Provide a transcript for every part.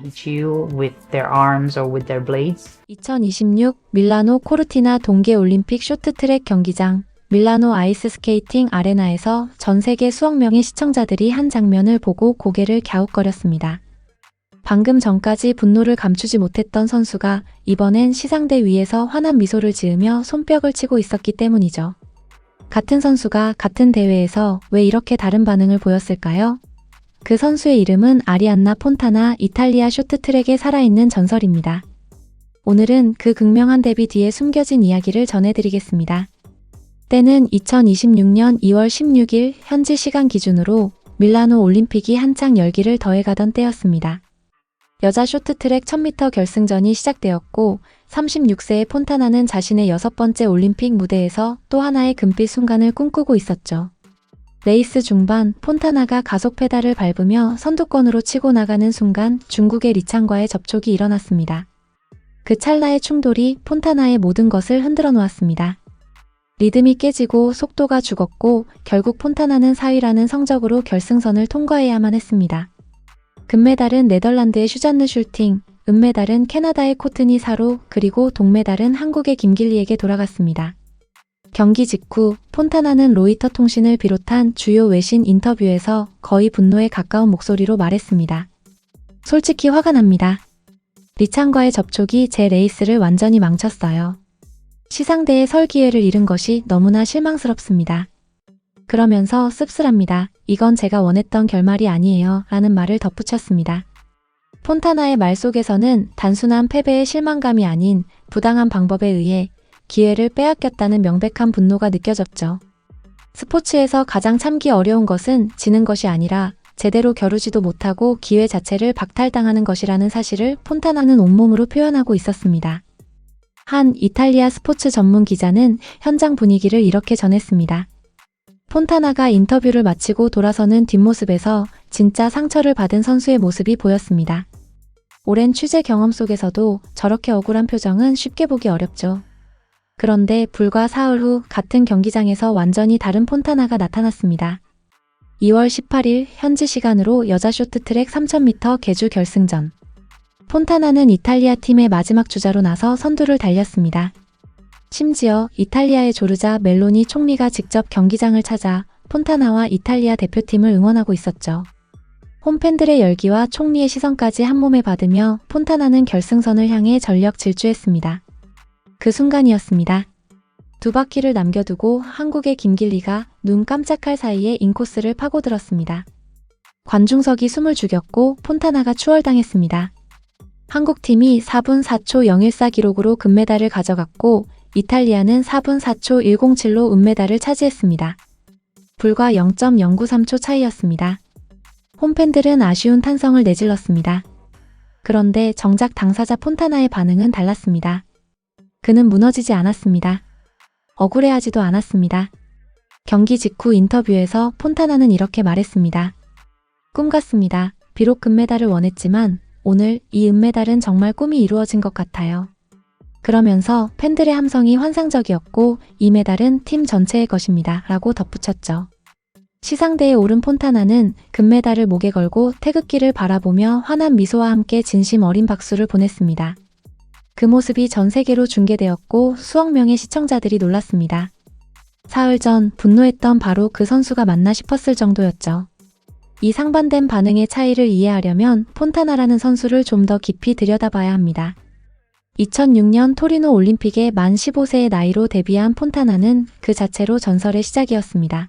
hit you with their arms or with their blades. 2026 밀라노 코르티나 동계올림픽 쇼트트랙 경기장 밀라노 아이스 스케이팅 아레나에서 전 세계 수억 명의 시청자들이 한 장면을 보고 고개를 갸웃거렸습니다. 방금 전까지 분노를 감추지 못했던 선수가 이번엔 시상대 위에서 환한 미소를 지으며 손뼉을 치고 있었기 때문이죠. 같은 선수가 같은 대회에서 왜 이렇게 다른 반응을 보였을까요? 그 선수의 이름은 아리안나 폰타나, 이탈리아 쇼트트랙의 살아있는 전설입니다. 오늘은 그 극명한 데뷔 뒤에 숨겨진 이야기를 전해드리겠습니다. 때는 2026년 2월 16일 현지 시간 기준으로 밀라노 올림픽이 한창 열기를 더해가던 때였습니다. 여자 쇼트트랙 1000m 결승전이 시작되었고 36세의 폰타나는 자신의 6번째 올림픽 무대에서 또 하나의 금빛 순간을 꿈꾸고 있었죠. 레이스 중반 폰타나가 가속 페달을 밟으며 선두권으로 치고 나가는 순간 중국의 리창과의 접촉이 일어났습니다. 그 찰나의 충돌이 폰타나의 모든 것을 흔들어 놓았습니다. 리듬이 깨지고 속도가 죽었고 결국 폰타나는 4위라는 성적으로 결승선을 통과해야만 했습니다. 금메달은 네덜란드의 슈잔느 슐팅, 은메달은 캐나다의 코트니 사로, 그리고 동메달은 한국의 김길리에게 돌아갔습니다. 경기 직후 폰타나는 로이터 통신을 비롯한 주요 외신 인터뷰에서 거의 분노에 가까운 목소리로 말했습니다. 솔직히 화가 납니다. 리창과의 접촉이 제 레이스를 완전히 망쳤어요. 시상대에 설 기회를 잃은 것이 너무나 실망스럽습니다. 그러면서 씁쓸합니다. 이건 제가 원했던 결말이 아니에요. 라는 말을 덧붙였습니다. 폰타나의 말 속에서는 단순한 패배의 실망감이 아닌 부당한 방법에 의해 기회를 빼앗겼다는 명백한 분노가 느껴졌죠. 스포츠에서 가장 참기 어려운 것은 지는 것이 아니라 제대로 겨루지도 못하고 기회 자체를 박탈당하는 것이라는 사실을 폰타나는 온몸으로 표현하고 있었습니다. 한 이탈리아 스포츠 전문 기자는 현장 분위기를 이렇게 전했습니다. 폰타나가 인터뷰를 마치고 돌아서는 뒷모습에서 진짜 상처를 받은 선수의 모습이 보였습니다. 오랜 취재 경험 속에서도 저렇게 억울한 표정은 쉽게 보기 어렵죠. 그런데 불과 사흘 후 같은 경기장에서 완전히 다른 폰타나가 나타났습니다. 2월 18일 현지 시간으로 여자 쇼트트랙 3000m 계주 결승전. 폰타나는 이탈리아 팀의 마지막 주자로 나서 선두를 달렸습니다. 심지어 이탈리아의 조르자 멜로니 총리가 직접 경기장을 찾아 폰타나와 이탈리아 대표팀을 응원하고 있었죠. 홈팬들의 열기와 총리의 시선까지 한몸에 받으며 폰타나는 결승선을 향해 전력 질주했습니다. 그 순간이었습니다. 두 바퀴를 남겨두고 한국의 김길리가 눈 깜짝할 사이에 인코스를 파고들었습니다. 관중석이 숨을 죽였고 폰타나가 추월당했습니다. 한국팀이 4분 4초 014 기록으로 금메달을 가져갔고 이탈리아는 4분 4초 107로 은메달을 차지했습니다. 불과 0.093초 차이였습니다. 홈팬들은 아쉬운 탄성을 내질렀습니다. 그런데 정작 당사자 폰타나의 반응은 달랐습니다. 그는 무너지지 않았습니다. 억울해하지도 않았습니다. 경기 직후 인터뷰에서 폰타나는 이렇게 말했습니다. 꿈 같습니다. 비록 금메달을 원했지만 오늘 이 은메달은 정말 꿈이 이루어진 것 같아요. 그러면서 팬들의 함성이 환상적이었고 이 메달은 팀 전체의 것입니다. 라고 덧붙였죠. 시상대에 오른 폰타나는 금메달을 목에 걸고 태극기를 바라보며 환한 미소와 함께 진심 어린 박수를 보냈습니다. 그 모습이 전 세계로 중계되었고 수억 명의 시청자들이 놀랐습니다. 사흘 전 분노했던 바로 그 선수가 맞나 싶었을 정도였죠. 이 상반된 반응의 차이를 이해하려면 폰타나라는 선수를 좀 더 깊이 들여다봐야 합니다. 2006년 토리노 올림픽에 만 15세의 나이로 데뷔한 폰타나는 그 자체로 전설의 시작이었습니다.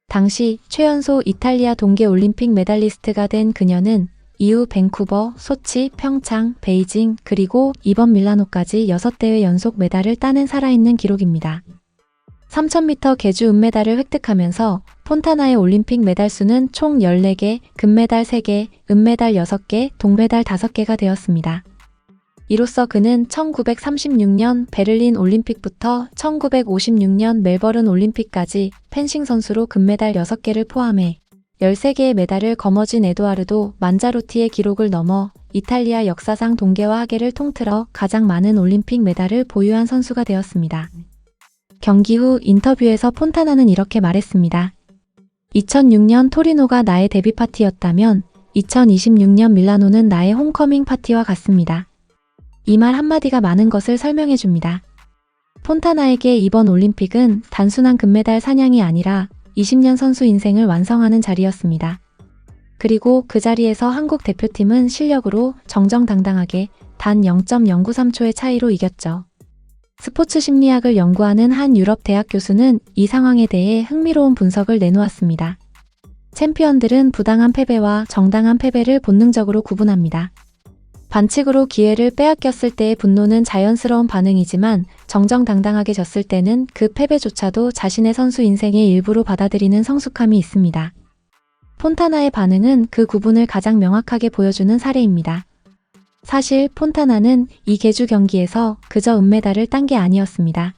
당시 최연소 이탈리아 동계올림픽 메달리스트가 된 그녀는 이후 밴쿠버, 소치, 평창, 베이징, 그리고 이번 밀라노까지 6대회 연속 메달을 따낸 살아있는 기록입니다. 3000m 계주 은메달을 획득하면서 폰타나의 올림픽 메달 수는 총 14개, 금메달 3개, 은메달 6개, 동메달 5개가 되었습니다. 이로써 그는 1936년 베를린 올림픽부터 1956년 멜버른 올림픽까지 펜싱 선수로 금메달 6개를 포함해 13개의 메달을 거머쥔 에도아르도 만자로티의 기록을 넘어 이탈리아 역사상 동계와 하계를 통틀어 가장 많은 올림픽 메달을 보유한 선수가 되었습니다. 경기 후 인터뷰에서 폰타나는 이렇게 말했습니다. 2006년 토리노가 나의 데뷔 파티였다면 2026년 밀라노는 나의 홈커밍 파티와 같습니다. 이 말 한마디가 많은 것을 설명해 줍니다. 폰타나에게 이번 올림픽은 단순한 금메달 사냥이 아니라 20년 선수 인생을 완성하는 자리였습니다. 그리고 그 자리에서 한국 대표팀은 실력으로 정정당당하게 단 0.093초의 차이로 이겼죠. 스포츠 심리학을 연구하는 한 유럽 대학 교수는 이 상황에 대해 흥미로운 분석을 내놓았습니다. 챔피언들은 부당한 패배와 정당한 패배를 본능적으로 구분합니다. 반칙으로 기회를 빼앗겼을 때의 분노는 자연스러운 반응이지만 정정당당하게 졌을 때는 그 패배조차도 자신의 선수 인생의 일부로 받아들이는 성숙함이 있습니다. 폰타나의 반응은 그 구분을 가장 명확하게 보여주는 사례입니다. 사실 폰타나는 이 계주 경기에서 그저 은메달을 딴 게 아니었습니다.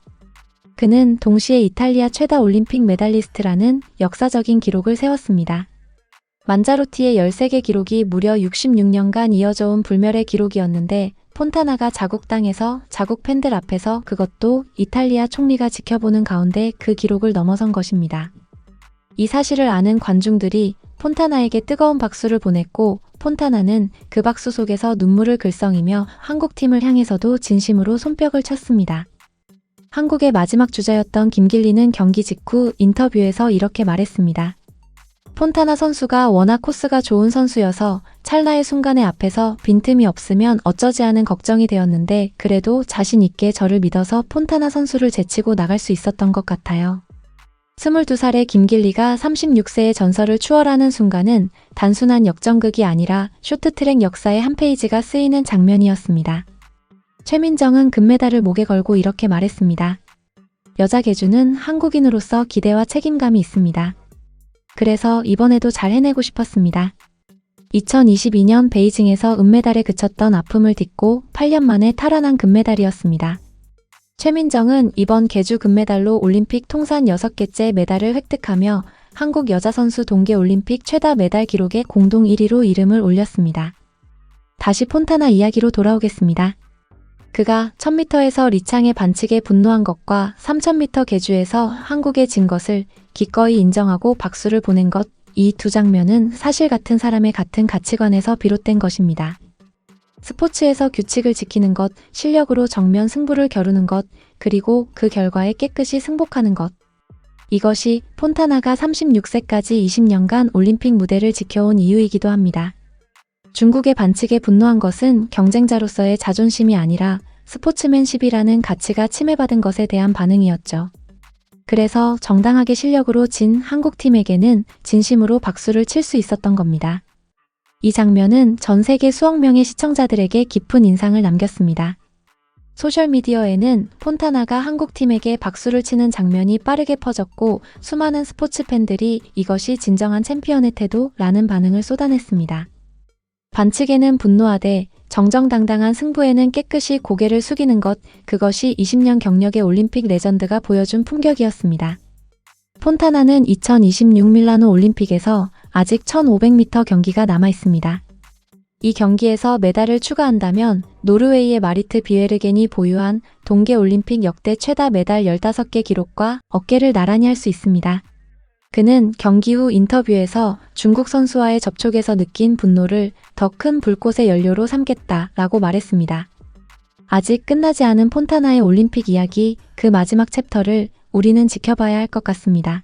그는 동시에 이탈리아 최다 올림픽 메달리스트라는 역사적인 기록을 세웠습니다. 만자로티의 13개 기록이 무려 66년간 이어져 온 불멸의 기록이었는데 폰타나가 자국 땅에서 자국 팬들 앞에서 그것도 이탈리아 총리가 지켜보는 가운데 그 기록을 넘어선 것입니다. 이 사실을 아는 관중들이 폰타나에게 뜨거운 박수를 보냈고 폰타나는 그 박수 속에서 눈물을 글썽이며 한국팀을 향해서도 진심으로 손뼉을 쳤습니다. 한국의 마지막 주자였던 김길리는 경기 직후 인터뷰에서 이렇게 말했습니다. 폰타나 선수가 워낙 코스가 좋은 선수여서 찰나의 순간에 앞에서 빈틈이 없으면 어쩌지 하는 걱정이 되었는데 그래도 자신 있게 저를 믿어서 폰타나 선수를 제치고 나갈 수 있었던 것 같아요. 22살의 김길리가 36세의 전설을 추월하는 순간은 단순한 역전극이 아니라 쇼트트랙 역사의 한 페이지가 쓰이는 장면이었습니다. 최민정은 금메달을 목에 걸고 이렇게 말했습니다. 여자 계주는 한국인으로서 기대와 책임감이 있습니다. 그래서 이번에도 잘 해내고 싶었습니다. 2022년 베이징에서 은메달에 그쳤던 아픔을 딛고 8년 만에 탈환한 금메달이었습니다. 최민정은 이번 계주 금메달로 올림픽 통산 6개째 메달을 획득하며 한국 여자 선수 동계올림픽 최다 메달 기록에 공동 1위로 이름을 올렸습니다. 다시 폰타나 이야기로 돌아오겠습니다. 그가 1000m에서 리창의 반칙에 분노한 것과 3000m 계주에서 한국에 진 것을 기꺼이 인정하고 박수를 보낸 것, 이 두 장면은 사실 같은 사람의 같은 가치관에서 비롯된 것입니다. 스포츠에서 규칙을 지키는 것, 실력으로 정면 승부를 겨루는 것, 그리고 그 결과에 깨끗이 승복하는 것. 이것이 폰타나가 36세까지 20년간 올림픽 무대를 지켜온 이유이기도 합니다. 중국의 반칙에 분노한 것은 경쟁자로서의 자존심이 아니라 스포츠맨십이라는 가치가 침해받은 것에 대한 반응이었죠. 그래서 정당하게 실력으로 진 한국팀에게는 진심으로 박수를 칠 수 있었던 겁니다. 이 장면은 전 세계 수억 명의 시청자들에게 깊은 인상을 남겼습니다. 소셜미디어에는 폰타나가 한국팀에게 박수를 치는 장면이 빠르게 퍼졌고 수많은 스포츠 팬들이 이것이 진정한 챔피언의 태도라는 반응을 쏟아냈습니다. 반칙에는 분노하되 정정당당한 승부에는 깨끗이 고개를 숙이는 것, 그것이 20년 경력의 올림픽 레전드가 보여준 품격이었습니다. 폰타나는 2026 밀라노 올림픽에서 아직 1500m 경기가 남아 있습니다. 이 경기에서 메달을 추가한다면 노르웨이의 마리트 비에르겐이 보유한 동계올림픽 역대 최다 메달 15개 기록과 어깨를 나란히 할 수 있습니다. 그는 경기 후 인터뷰에서 중국 선수와의 접촉에서 느낀 분노를 더 큰 불꽃의 연료로 삼겠다라고 말했습니다. 아직 끝나지 않은 폰타나의 올림픽 이야기, 그 마지막 챕터를 우리는 지켜봐야 할 것 같습니다.